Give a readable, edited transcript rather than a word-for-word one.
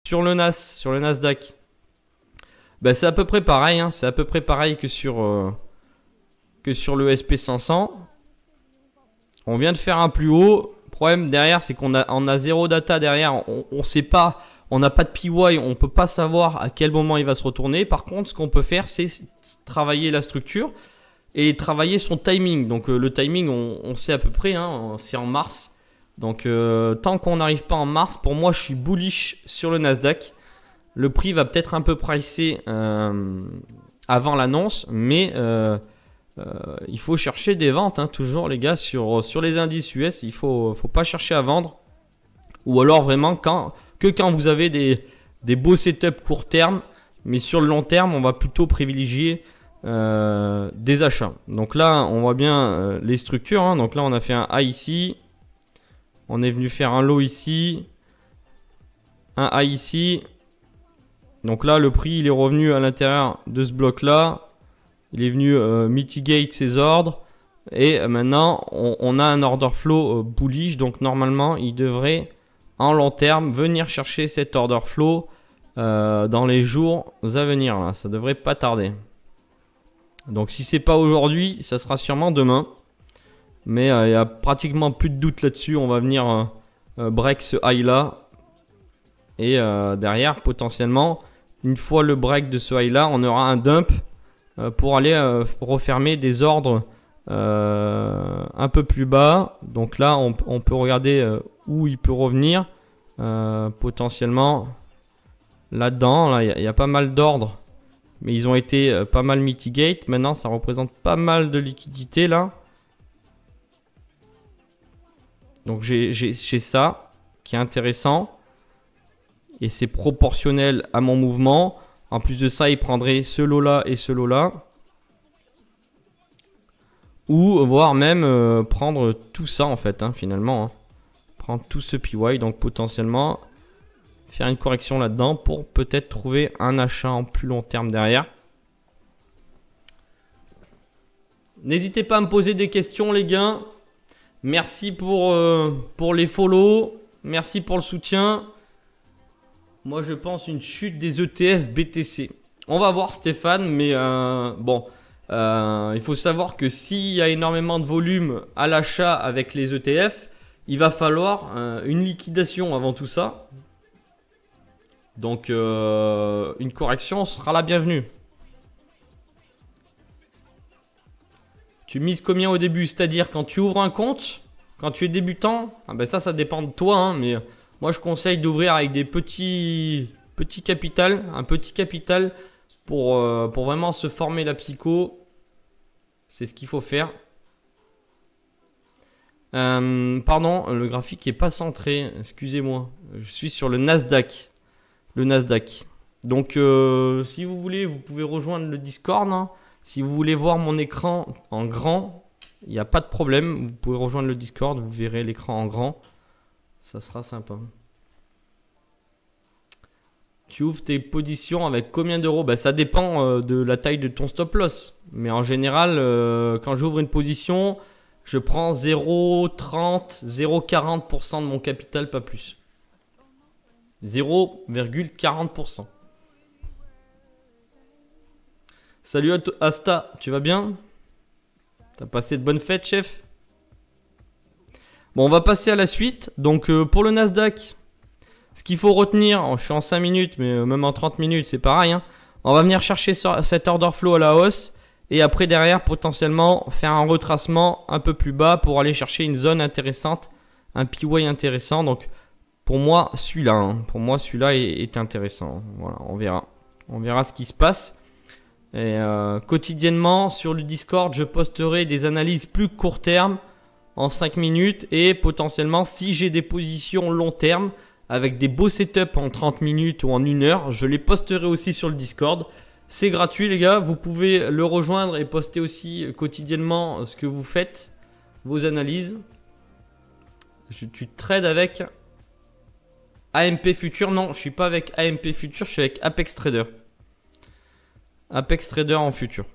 sur le Nasdaq, bah, c'est à peu près pareil. Hein, c'est à peu près pareil que sur le SP500. On vient de faire un plus haut. Le problème derrière, c'est qu'on a zéro data derrière. On sait pas, on n'a pas de PY, on peut pas savoir à quel moment il va se retourner. Par contre, ce qu'on peut faire, c'est travailler la structure et travailler son timing. Donc le timing, on sait à peu près, hein, c'est en mars. Donc tant qu'on n'arrive pas en mars, pour moi, je suis bullish sur le Nasdaq. Le prix va peut-être un peu pricer avant l'annonce, mais il faut chercher des ventes, hein, toujours les gars, sur les indices US. Il faut pas chercher à vendre. Ou alors vraiment quand vous avez des beaux setups court terme. Mais sur le long terme, on va plutôt privilégier des achats. Donc là, on voit bien les structures. Hein. Donc là, on a fait un high ici. On est venu faire un low ici. Un high ici. Donc là, le prix, il est revenu à l'intérieur de ce bloc-là. Il est venu mitigate ses ordres. Et maintenant, on a un order flow bullish. Donc normalement, il devrait, en long terme, venir chercher cet order flow dans les jours à venir. Là. Ça devrait pas tarder. Donc si c'est pas aujourd'hui, ça sera sûrement demain. Mais il n'y a pratiquement plus de doute là-dessus. On va venir break ce high-là. Et derrière, potentiellement, une fois le break de ce high-là, on aura un dump pour aller refermer des ordres un peu plus bas. Donc là, on peut regarder où il peut revenir. Potentiellement, là-dedans, là, il y a pas mal d'ordres. Mais ils ont été pas mal mitigate. Maintenant, ça représente pas mal de liquidité là. Donc j'ai ça qui est intéressant. Et c'est proportionnel à mon mouvement. En plus de ça, il prendrait ce lot là et ce lot là. Ou voire même prendre tout ça en fait, hein, finalement. Hein. Prendre tout ce PY. Donc potentiellement faire une correction là-dedans pour peut-être trouver un achat en plus long terme derrière. N'hésitez pas à me poser des questions les gars. Merci pour les follow. Merci pour le soutien. Moi je pense une chute des ETF BTC. On va voir Stéphane, mais bon, il faut savoir que s'il y a énormément de volume à l'achat avec les ETF, il va falloir une liquidation avant tout ça. Donc une correction sera la bienvenue. Tu mises combien au début? C'est-à-dire quand tu ouvres un compte, quand tu es débutant, ah ben ça dépend de toi, hein, mais moi je conseille d'ouvrir avec des petits capital, un petit capital pour vraiment se former la psycho. C'est ce qu'il faut faire. Pardon, le graphique n'est pas centré, excusez-moi. Je suis sur le Nasdaq. Donc si vous voulez, vous pouvez rejoindre le Discord. Hein. Si vous voulez voir mon écran en grand, il n'y a pas de problème. Vous pouvez rejoindre le Discord, vous verrez l'écran en grand. Ça sera sympa. Tu ouvres tes positions avec combien d'euros? Ben, ça dépend de la taille de ton stop loss. Mais en général, quand j'ouvre une position, je prends 0,30, 0,40% de mon capital, pas plus. 0,40%. Salut Asta, tu vas bien? T'as passé de bonnes fêtes, chef? Bon, on va passer à la suite. Donc, pour le Nasdaq, ce qu'il faut retenir, je suis en 5 minutes, mais même en 30 minutes, c'est pareil. Hein. On va venir chercher cet order flow à la hausse. Et après, derrière, potentiellement, faire un retracement un peu plus bas pour aller chercher une zone intéressante, un PY intéressant. Donc, pour moi, celui-là, hein, est intéressant. Voilà, on verra. On verra ce qui se passe. Et quotidiennement, sur le Discord, je posterai des analyses plus court terme en 5 minutes. Et potentiellement, si j'ai des positions long terme, avec des beaux setups en 30 minutes ou en 1 heure, je les posterai aussi sur le Discord. C'est gratuit les gars, vous pouvez le rejoindre et poster aussi quotidiennement ce que vous faites, vos analyses. Tu trades avec AMP Future? Non, je suis pas avec AMP Future, je suis avec Apex Trader. Apex Trader en futur.